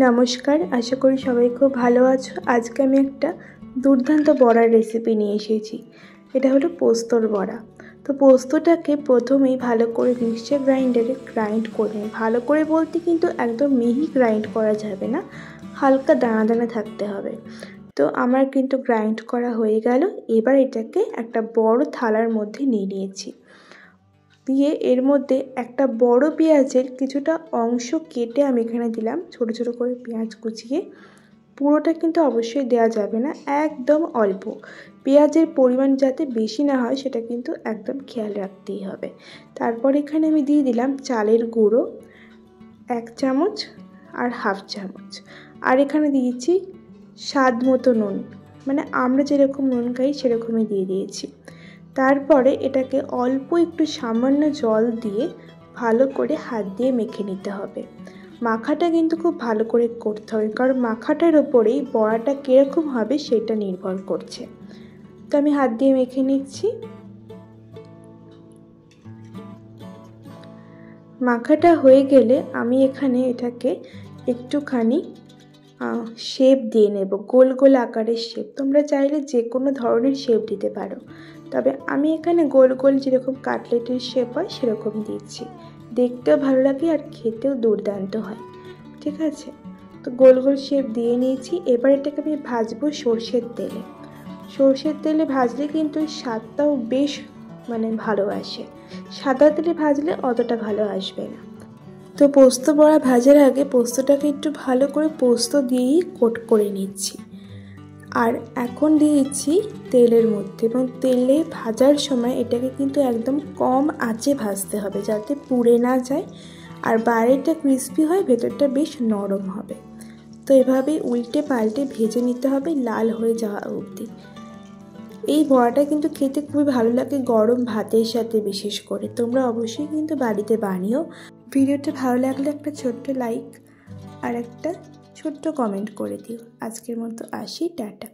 নমস্কার, আশা করি সবাই খুব ভালো আছো। আজকে আমি একটা দুর্দান্ত বড়ার রেসিপি নিয়ে এসেছি। এটা হলো পোস্তর বড়া। তো পোস্তটাকে প্রথমেই ভালো করে মিক্সচার গ্রাইন্ডারে গ্রাইন্ড করে নিই। ভালো করে বলতে কিন্তু একদম মিহি গ্রাইন্ড করা যাবে না, হালকা দানা দানা থাকতে হবে। তো আমার কিন্তু গ্রাইন্ড করা হয়ে গেল। এবার এটাকে একটা বড় থালার মধ্যে নিয়ে নিয়েছি। দিয়ে এর মধ্যে একটা বড় পেঁয়াজের কিছুটা অংশ কেটে আমি এখানে দিলাম, ছোট ছোট করে পেঁয়াজ কুচিয়ে। পুরোটা কিন্তু অবশ্যই দেওয়া যাবে না, একদম অল্প। পেঁয়াজের পরিমাণ যাতে বেশি না হয় সেটা কিন্তু একদম খেয়াল রাখতেই হবে। তারপর এখানে আমি দিয়ে দিলাম চালের গুঁড়ো 1 চামচ আর হাফ চামচ, আর এখানে দিয়েছি স্বাদ মতো নুন, মানে আমরা যেরকম নুন খাই সেরকমই দিয়ে দিয়েছি। তারপরে এটাকে অল্প একটু সামান্য জল দিয়ে ভালো করে হাত দিয়ে মেখে নিতে হবে। মাখাটা কিন্তু খুব ভালো করে করতে হবে, কারণ মাখাটার ওপরেই বড়াটা কীরকম হবে সেটা নির্ভর করছে। তো আমি হাত দিয়ে মেখে নিচ্ছি। মাখাটা হয়ে গেলে আমি এখানে এটাকে একটুখানি শেপ দিয়ে নেব, গোল গোল আকারের শেপ। তোমরা চাইলে যে কোনো ধরনের শেপ দিতে পারো, তবে আমি এখানে গোল গোল যেরকম কাটলেটের শেপ হয় সেরকম দিচ্ছি। দেখতেও ভালো লাগে আর খেতেও দুর্দান্ত হয়। ঠিক আছে, তো গোল গোল শেপ দিয়ে নিয়েছি। এবার এটাকে আমি ভাজবো সর্ষের তেলে। সর্ষের তেলে ভাজলে কিন্তু স্বাদটাও বেশ ভালো আসে। সাদা তেলে ভাজলে অতটা ভালো আসবে না। তো পোস্ত বড়া ভাজার আগে পোস্তটাকে একটু ভালো করে পোস্ত দিয়েই কোট করে নিচ্ছি। আর এখন দিয়েছি তেলের মধ্যে, এবং তেলে ভাজার সময় এটাকে কিন্তু একদম কম আঁচে ভাজতে হবে, যাতে পুড়ে না যায় আর বাইরেটা ক্রিস্পি হয়, ভেতরটা বেশ নরম হবে। তো এভাবেই উল্টে পাল্টে ভেজে নিতে হবে লাল হয়ে যাওয়া অবধি। এই বড়াটা কিন্তু খেতে খুবই ভালো লাগে গরম ভাতের সাথে, বিশেষ করে। তোমরা অবশ্যই কিন্তু বাড়িতে বানিও। ভিডিওটা ভালো লাগলে একটা ছোট্ট লাইক আর একটা ছোট্ট কমেন্ট করে দিও। আজকের মতো আসি, টাটা।